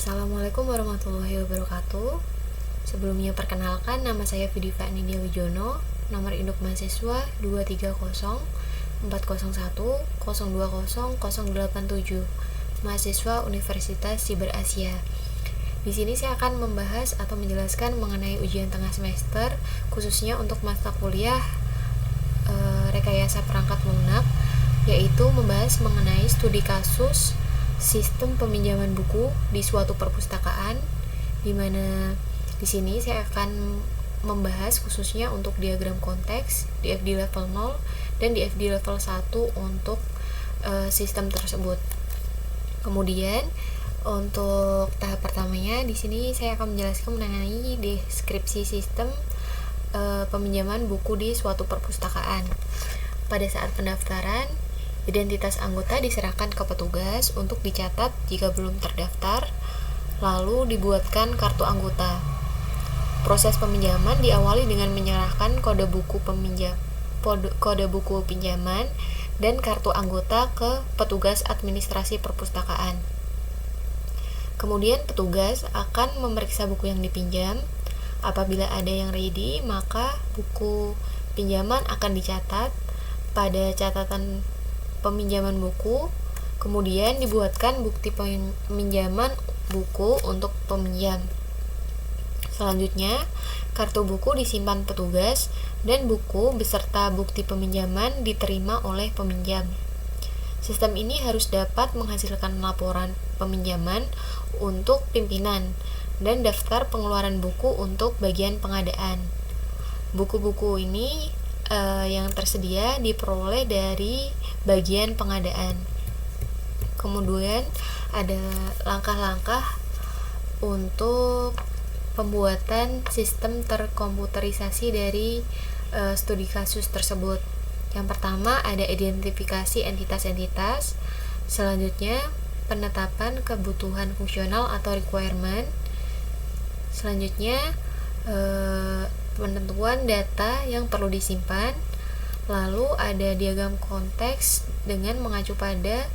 Assalamualaikum warahmatullahi wabarakatuh. Sebelumnya perkenalkan, nama saya Vidiva Nindya Wijono, nomor induk mahasiswa 2304001020087, mahasiswa Universitas Siber Asia. Di sini saya akan membahas atau menjelaskan mengenai ujian tengah semester, khususnya untuk mata kuliah rekayasa perangkat lunak, yaitu membahas mengenai studi kasus sistem peminjaman buku di suatu perpustakaan, di mana di sini saya akan membahas khususnya untuk diagram konteks di FD level 0 dan di FD level 1 untuk sistem tersebut. Kemudian untuk tahap pertamanya di sini saya akan menjelaskan mengenai deskripsi sistem peminjaman buku di suatu perpustakaan. Pada saat pendaftaran, identitas anggota diserahkan ke petugas untuk dicatat jika belum terdaftar, lalu dibuatkan kartu anggota. Proses peminjaman diawali dengan menyerahkan kode buku pinjaman dan kartu anggota ke petugas administrasi perpustakaan. Kemudian petugas akan memeriksa buku yang dipinjam. Apabila ada yang ready, maka buku pinjaman akan dicatat pada catatan peminjaman buku, kemudian dibuatkan bukti peminjaman buku untuk peminjam. Selanjutnya, kartu buku disimpan petugas dan buku beserta bukti peminjaman diterima oleh peminjam. Sistem ini harus dapat menghasilkan laporan peminjaman untuk pimpinan dan daftar pengeluaran buku untuk bagian pengadaan. Buku-buku ini yang tersedia diperoleh dari bagian pengadaan. Kemudian ada langkah-langkah untuk pembuatan sistem terkomputerisasi dari studi kasus tersebut. Yang pertama ada identifikasi entitas-entitas, selanjutnya penetapan kebutuhan fungsional atau requirement, selanjutnya penentuan data yang perlu disimpan, lalu ada diagram konteks dengan mengacu pada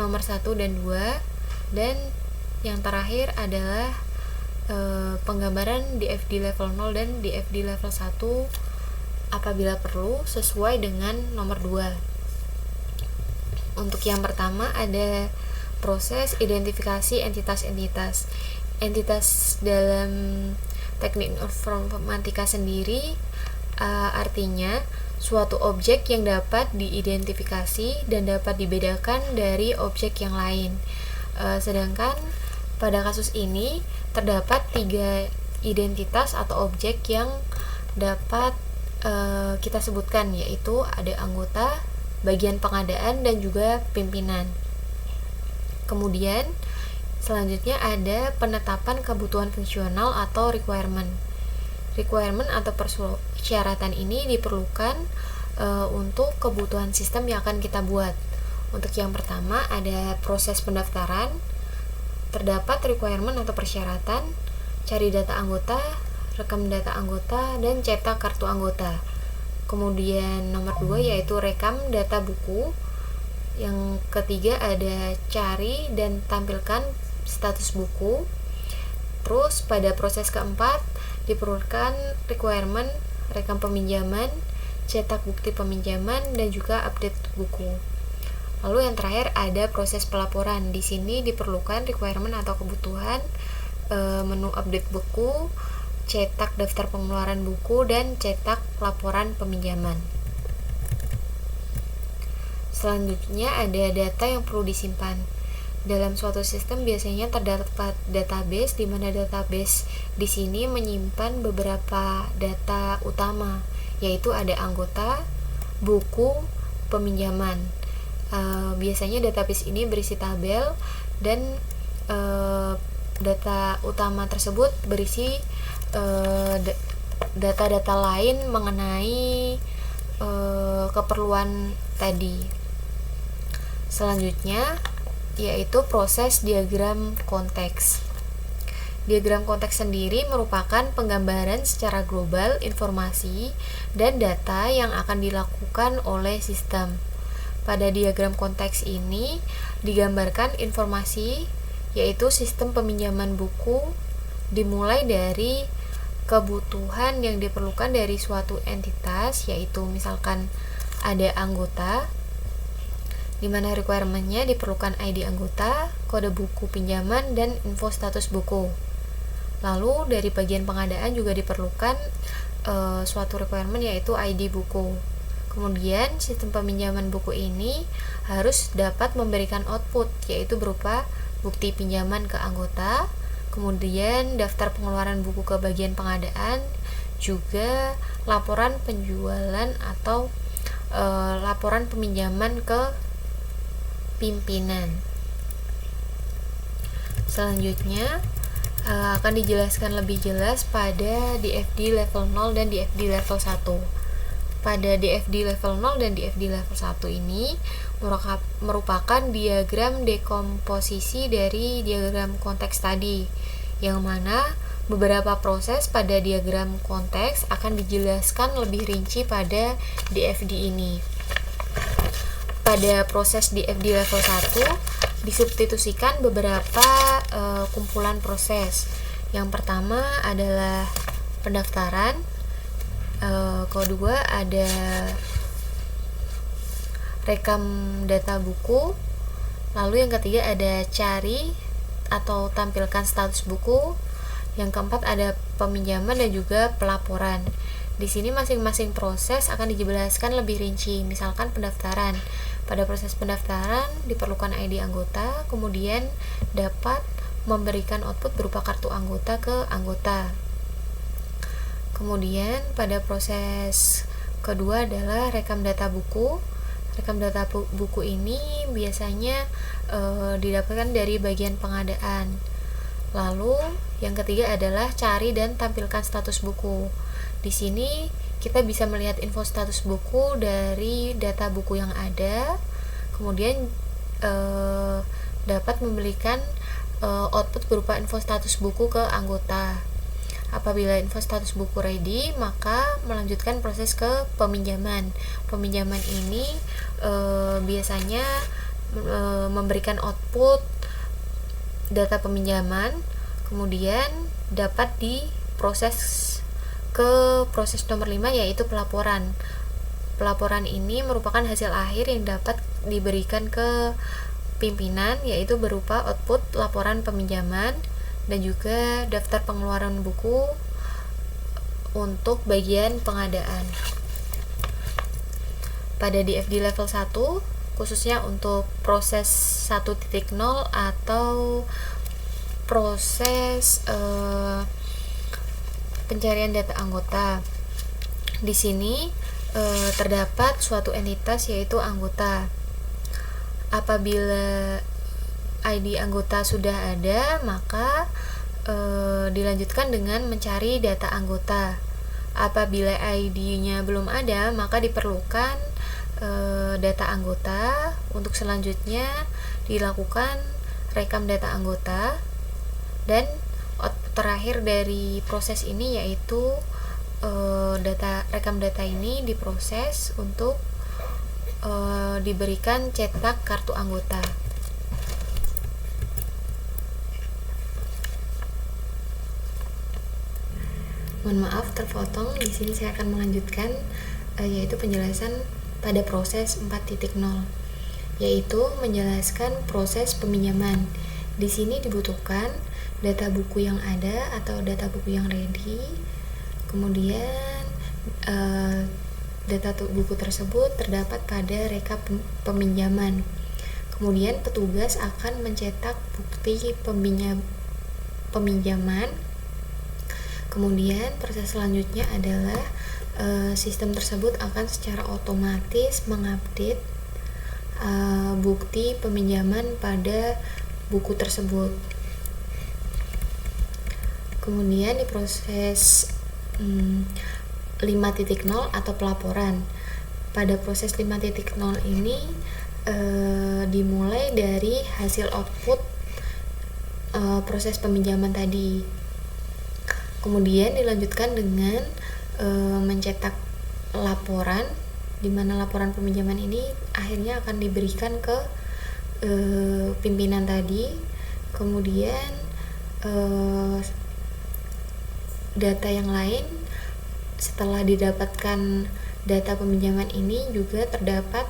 nomor 1 dan 2, dan yang terakhir adalah penggambaran di FD level 0 dan di FD level 1 apabila perlu sesuai dengan nomor 2. Untuk yang pertama ada proses identifikasi entitas-entitas. Entitas dalam teknik informatika sendiri artinya suatu objek yang dapat diidentifikasi dan dapat dibedakan dari objek yang lain. Sedangkan pada kasus ini terdapat 3 identitas atau objek yang dapat kita sebutkan, yaitu ada anggota, bagian pengadaan, dan juga pimpinan. Kemudian selanjutnya ada penetapan kebutuhan fungsional atau requirement. Requirement atau persyaratan ini diperlukan untuk kebutuhan sistem yang akan kita buat. Untuk yang pertama ada proses pendaftaran. Terdapat requirement atau persyaratan, cari data anggota, rekam data anggota, dan cetak kartu anggota. Kemudian nomor 2 yaitu rekam data buku. Yang ketiga ada cari dan tampilkan status buku. Terus pada proses keempat diperlukan requirement, rekam peminjaman, cetak bukti peminjaman, dan juga update buku. Lalu yang terakhir ada proses pelaporan. Di sini diperlukan requirement atau kebutuhan, menu update buku, cetak daftar pengeluaran buku, dan cetak laporan peminjaman. Selanjutnya ada data yang perlu disimpan. Dalam suatu sistem biasanya terdapat database, di mana database di sini menyimpan beberapa data utama, yaitu ada anggota, buku, peminjaman. Biasanya database ini berisi tabel dan data utama tersebut berisi data-data lain mengenai keperluan tadi. Selanjutnya yaitu proses diagram konteks. Diagram konteks sendiri merupakan penggambaran secara global informasi dan data yang akan dilakukan oleh sistem. Pada diagram konteks ini digambarkan informasi yaitu sistem peminjaman buku dimulai dari kebutuhan yang diperlukan dari suatu entitas, yaitu misalkan ada anggota, di mana requirement-nya diperlukan ID anggota, kode buku pinjaman, dan info status buku. Lalu dari bagian pengadaan juga diperlukan suatu requirement, yaitu ID buku. Kemudian sistem peminjaman buku ini harus dapat memberikan output, yaitu berupa bukti pinjaman ke anggota, kemudian daftar pengeluaran buku ke bagian pengadaan, juga laporan penjualan atau laporan peminjaman ke pimpinan. Selanjutnya akan dijelaskan lebih jelas pada DFD level 0 dan DFD level 1. Pada DFD level 0 dan DFD level 1 ini merupakan diagram dekomposisi dari diagram konteks tadi, yang mana beberapa proses pada diagram konteks akan dijelaskan lebih rinci pada DFD ini. Pada proses DFD level 1 disubstitusikan beberapa kumpulan proses. Yang pertama adalah pendaftaran, kedua ada rekam data buku, lalu yang ketiga ada cari atau tampilkan status buku, yang keempat ada peminjaman dan juga pelaporan. Di sini masing-masing proses akan dijelaskan lebih rinci. Misalkan pendaftaran. Pada proses pendaftaran diperlukan ID anggota, kemudian dapat memberikan output berupa kartu anggota ke anggota. Kemudian pada proses kedua adalah rekam data buku. Rekam data buku ini biasanya didapatkan dari bagian pengadaan. Lalu yang ketiga adalah cari dan tampilkan status buku. Di sini kita bisa melihat info status buku dari data buku yang ada, kemudian dapat memberikan output berupa info status buku ke anggota. Apabila info status buku ready, maka melanjutkan proses ke peminjaman. Peminjaman ini biasanya memberikan output data peminjaman, kemudian dapat diproses ke proses nomor 5, yaitu pelaporan. Pelaporan ini merupakan hasil akhir yang dapat diberikan ke pimpinan, yaitu berupa output laporan peminjaman dan juga daftar pengeluaran buku untuk bagian pengadaan. Pada DFD level 1, khususnya untuk proses 1.0 atau proses pencarian data anggota. Di sini terdapat suatu entitas, yaitu anggota. Apabila ID anggota sudah ada, maka dilanjutkan dengan mencari data anggota. Apabila ID-nya belum ada, maka diperlukan data anggota. Untuk selanjutnya dilakukan rekam data anggota, dan output terakhir dari proses ini yaitu rekam data ini diproses untuk diberikan cetak kartu anggota. Mohon maaf terpotong. Di sini saya akan melanjutkan yaitu penjelasan pada proses 4.0, yaitu menjelaskan proses peminjaman. Di sini dibutuhkan data buku yang ada atau data buku yang ready, kemudian data buku tersebut terdapat pada rekap peminjaman. Kemudian petugas akan mencetak bukti peminjaman. Kemudian proses selanjutnya adalah sistem tersebut akan secara otomatis mengupdate bukti peminjaman pada buku tersebut. Kemudian di proses 5.0 atau pelaporan. Pada proses 5.0 ini dimulai dari hasil output proses peminjaman tadi. Kemudian dilanjutkan dengan mencetak laporan, di mana laporan peminjaman ini akhirnya akan diberikan ke pimpinan tadi. Kemudian data yang lain, setelah didapatkan data peminjaman ini juga terdapat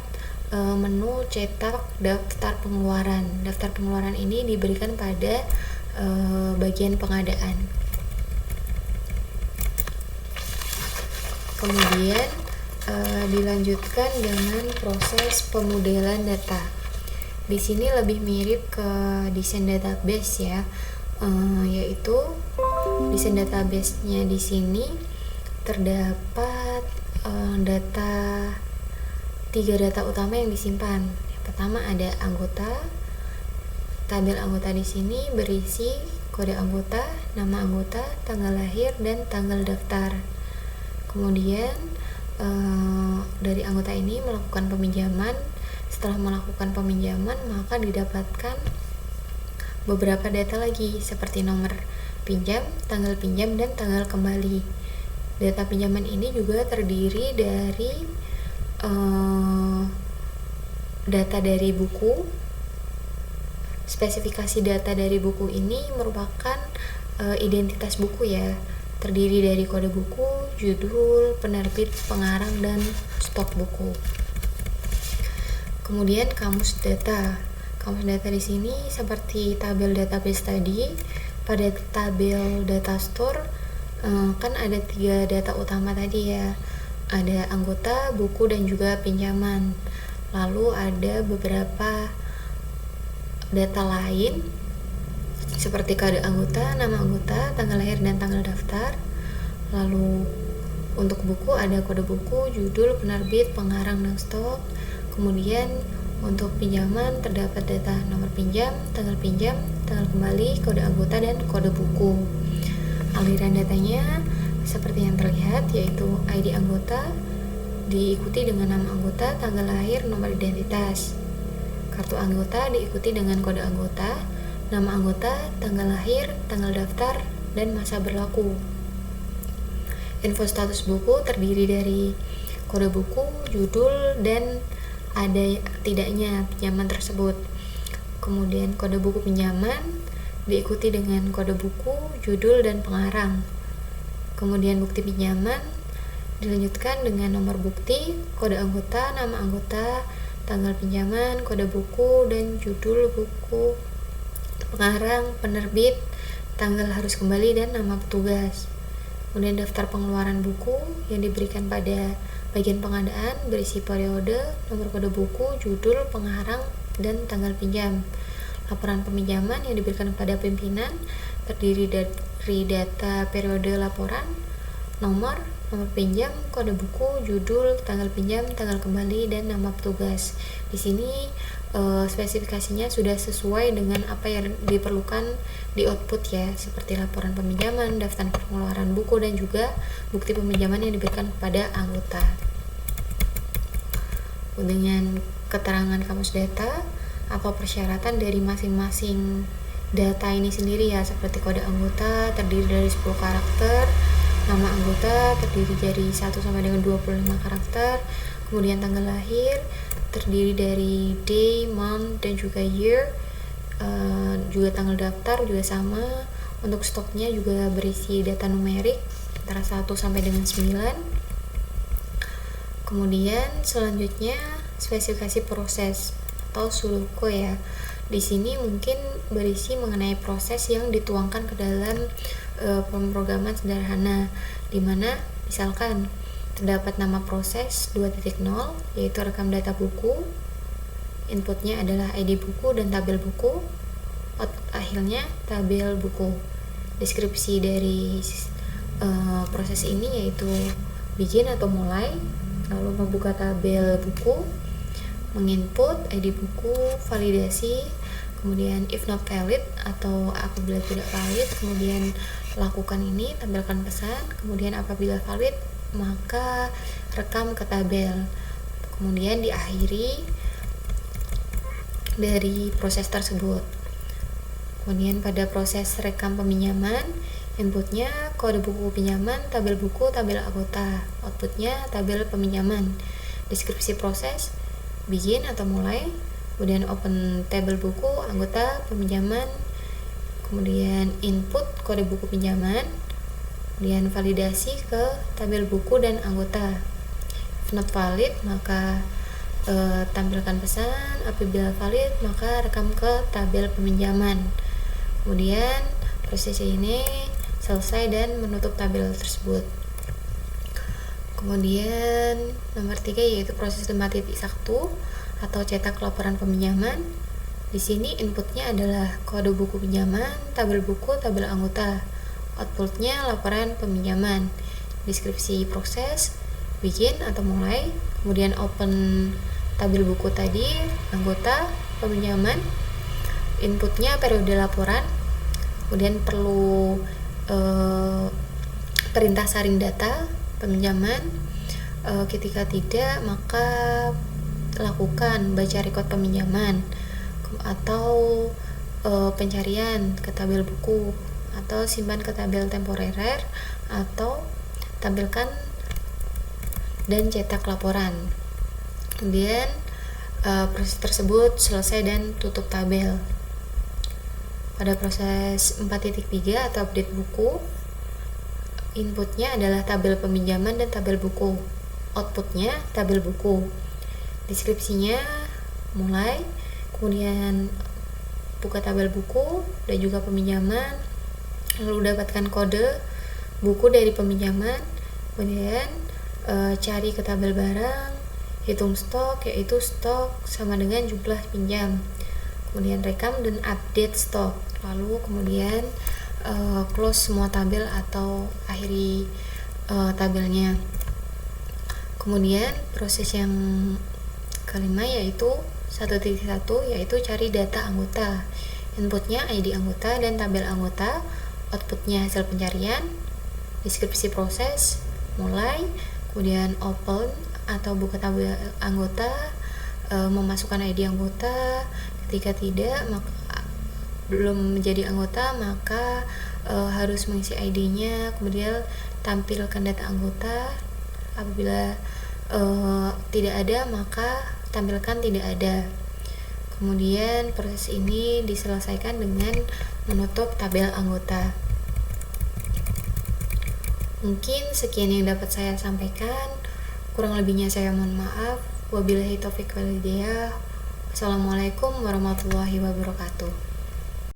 menu cetak daftar pengeluaran. Daftar pengeluaran ini diberikan pada bagian pengadaan. Kemudian dilanjutkan dengan proses pemodelan data. Di sini lebih mirip ke desain database ya, yaitu desain database-nya di sini terdapat tiga data utama yang disimpan. Yang pertama ada anggota. Tabel anggota di sini berisi kode anggota, nama anggota, tanggal lahir, dan tanggal daftar. Kemudian dari anggota ini melakukan peminjaman. Setelah melakukan peminjaman, maka didapatkan beberapa data lagi seperti nomor pinjam, tanggal pinjam, dan tanggal kembali. Data pinjaman ini juga terdiri dari data dari buku. Spesifikasi data dari buku ini merupakan identitas buku ya, terdiri dari kode buku, judul, penerbit, pengarang, dan stok buku. Kemudian kamus data. Kamus data di sini seperti tabel database tadi. Pada tabel data store kan ada 3 data utama tadi ya. Ada anggota, buku, dan juga pinjaman. Lalu ada beberapa data lain seperti kode anggota, nama anggota, tanggal lahir, dan tanggal daftar. Lalu untuk buku ada kode buku, judul, penerbit, pengarang, dan stok. Kemudian untuk pinjaman terdapat data nomor pinjam, tanggal kembali, kode anggota, dan kode buku. Aliran datanya seperti yang terlihat, yaitu ID anggota diikuti dengan nama anggota, tanggal lahir, nomor identitas. Kartu anggota diikuti dengan kode anggota, nama anggota, tanggal lahir, tanggal daftar, dan masa berlaku. Info status buku terdiri dari kode buku, judul, dan ada tidaknya pinjaman tersebut. Kemudian kode buku pinjaman diikuti dengan kode buku, judul, dan pengarang. Kemudian bukti pinjaman dilanjutkan dengan nomor bukti, kode anggota, nama anggota, tanggal pinjaman, kode buku, dan judul buku, pengarang, penerbit, tanggal harus kembali, dan nama petugas. Kemudian daftar pengeluaran buku yang diberikan pada bagian pengadaan berisi periode, nomor kode buku, judul, pengarang, dan tanggal pinjam. Laporan peminjaman yang diberikan kepada pimpinan terdiri dari data periode laporan, nomor pinjam, kode buku, judul, tanggal pinjam, tanggal kembali, dan nama petugas. Di sini spesifikasinya sudah sesuai dengan apa yang diperlukan di output ya, seperti laporan peminjaman, daftar pengeluaran buku, dan juga bukti peminjaman yang diberikan kepada anggota. Dengan keterangan kamus data, apa persyaratan dari masing-masing data ini sendiri ya, seperti kode anggota terdiri dari 10 karakter, nama anggota terdiri dari 1 sampai dengan 25 karakter, kemudian tanggal lahir terdiri dari day, month, dan juga year, juga tanggal daftar juga sama. Untuk stoknya juga berisi data numerik antara 1 sampai dengan 9. Kemudian selanjutnya spesifikasi proses atau suluko ya. Di sini mungkin berisi mengenai proses yang dituangkan ke dalam pemrograman sederhana, di mana misalkan terdapat nama proses 2.0 yaitu rekam data buku, inputnya adalah ID buku dan tabel buku, output akhirnya tabel buku. Deskripsi dari proses ini yaitu begin atau mulai, lalu membuka tabel buku, menginput ID buku, validasi, kemudian if not valid atau apabila tidak valid, kemudian lakukan ini, tampilkan pesan, kemudian apabila valid maka rekam ke tabel, kemudian diakhiri dari proses tersebut. Kemudian pada proses rekam peminjaman, inputnya kode buku pinjaman, tabel buku, tabel anggota, outputnya tabel peminjaman. Deskripsi proses begin atau mulai, kemudian open tabel buku, anggota, peminjaman, kemudian input kode buku pinjaman, kemudian validasi ke tabel buku dan anggota. If not valid, maka tampilkan pesan. Apabila valid, maka rekam ke tabel peminjaman. Kemudian proses ini selesai dan menutup tabel tersebut. Kemudian nomor 3 yaitu proses 5.1 atau cetak laporan peminjaman. Di sini inputnya adalah kode buku pinjaman, tabel buku, tabel anggota. Outputnya laporan peminjaman. Deskripsi proses, bikin atau mulai, kemudian open tabel buku tadi, anggota, peminjaman. Inputnya periode laporan, kemudian perlu perintah saring data peminjaman. Ketika tidak, maka lakukan baca record peminjaman atau pencarian ke tabel buku, atau simpan ke tabel temporer, atau tampilkan dan cetak laporan. Kemudian proses tersebut selesai dan tutup tabel. Pada proses 4.3 atau update buku, inputnya adalah tabel peminjaman dan tabel buku. Outputnya tabel buku. Deskripsinya mulai, kemudian buka tabel buku dan juga peminjaman, lalu dapatkan kode buku dari peminjaman, kemudian cari ke tabel barang, hitung stok, yaitu stok sama dengan jumlah pinjam, kemudian rekam dan update stok, lalu kemudian close semua tabel atau akhiri tabelnya. Kemudian proses yang kelima yaitu 1.1 yaitu cari data anggota. Inputnya ID anggota dan tabel anggota, outputnya hasil pencarian. Deskripsi proses mulai, kemudian open atau buka tabel anggota, memasukkan ID anggota. Ketika tidak, maka belum menjadi anggota, maka harus mengisi ID-nya, kemudian tampilkan data anggota. Apabila tidak ada, maka tampilkan tidak ada. Kemudian proses ini diselesaikan dengan menutup tabel anggota. Mungkin sekian yang dapat saya sampaikan. Kurang lebihnya saya mohon maaf. Wabillahi taufiq wal hidayah. Wassalamualaikum warahmatullahi wabarakatuh.